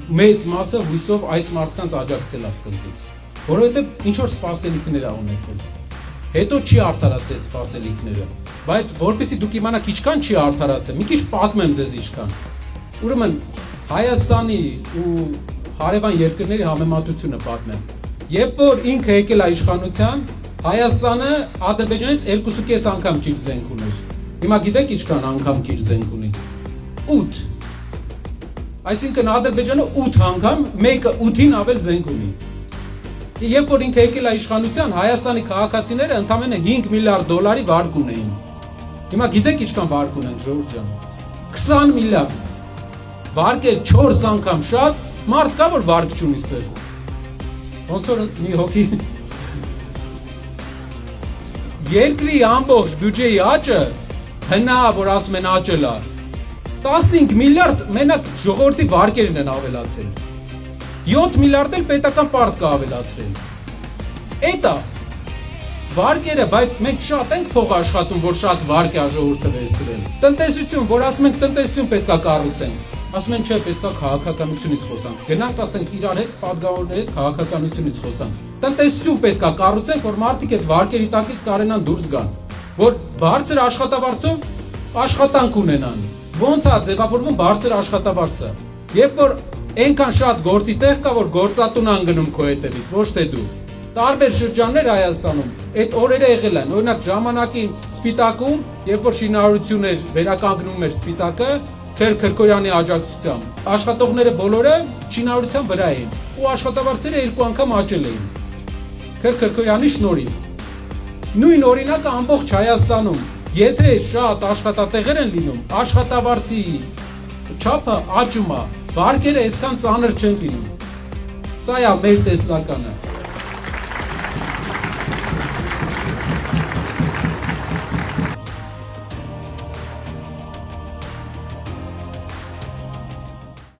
մեծ մասը հույսով այս մարդկանց աջակցել է սկզբից, որովհետև ինչ որ սպասելիքներ ա ունեցել։ Հետո չի արդարացել սպասելիքները, բայց որպեսզի դուք իմանաք ինչքան չի արդարացել, մի քիչ պատմեմ ձեզ ինչքան։ Ուրեմն Հայաստանի ու հարևան երկրների համեմատությունը պատմեմ։ Երբ որ ինքը եկել է իշխանության, Հայաստանը Ադրբեջանից 2.5 անգամ քիչ զենք ուներ։ Հիմա գիտեք ինչքան անգամ քիչ զենք ունի։ 8։ Այսինքն Ադրբեջանը 8 անգամ, մեկը 8-ին ավել զենք ունի։ Երբ որ ինքը եկել է իշխանության, Հայաստանի քաղաքացիները ընդամենը 5 միլիարդ դոլարի վարկ ունեին։ Հիմա գիտեք ինչքան վարկ ունեն, ժողովուրդ ջան։ 20 միլիարդ։ Վարկը 4 անգամ շատ, մարդ կա որ վարկ չունի ստեղ։ Ոնց որ մի հոգի երկրի ամբողջ բյուջեի աճը հնա որ ասում են աճել է 15 միլիարդ մենակ ժողովրդի վարկերն են ավելացել 7 միլիարդ էլ պետական պարտ կա ավելացրել Էտա վարկերը բայց մենք շատ ենք փող աշխատում որ շատ վարկ է ժողովուրդը վերցրել տնտեսություն որ ասում ենք տնտեսություն պետքա կառուցենք ասում են չէ պետքա քաղաքականությունից խոսանք գնանք ասենք իրար հետ падգամավորների հետ քաղաքականությունից խոսանք տնտեսություն պետքա կառուցենք որ մարդիկ այդ վարկերի տակից կարենան դուրս գան որ բարձր աշխատավարձով աշխատանք ունենան ոնց է ձևավորվում բարձր աշխատավարձը երբ որ այնքան շատ գործի տեղ կա որ գործատուն ան գնում քո հետևից ոչ թե դու տարբեր շրջաններ Հայաստանում այդ օրերը եղել են օրինակ ժամանակին Սպիտակում երբ որ շինարարություն էր վերականգնում էր Սպիտակը Քեր Քրկոյանի աջակցությամբ աշխատողները բոլորը շինարարության վրա էին ու աշխատավարձերը 2 անգամ աճել էին Քեր Քրկոյանի շնորհիվ նույն օրինակը ամբողջ Հայաստանում եթե շատ աշխատատեղեր են լինում աշխատավարձի չափը աճում է վարկերը այսքան ծանր չեն լինում սա է մեր տեսլականը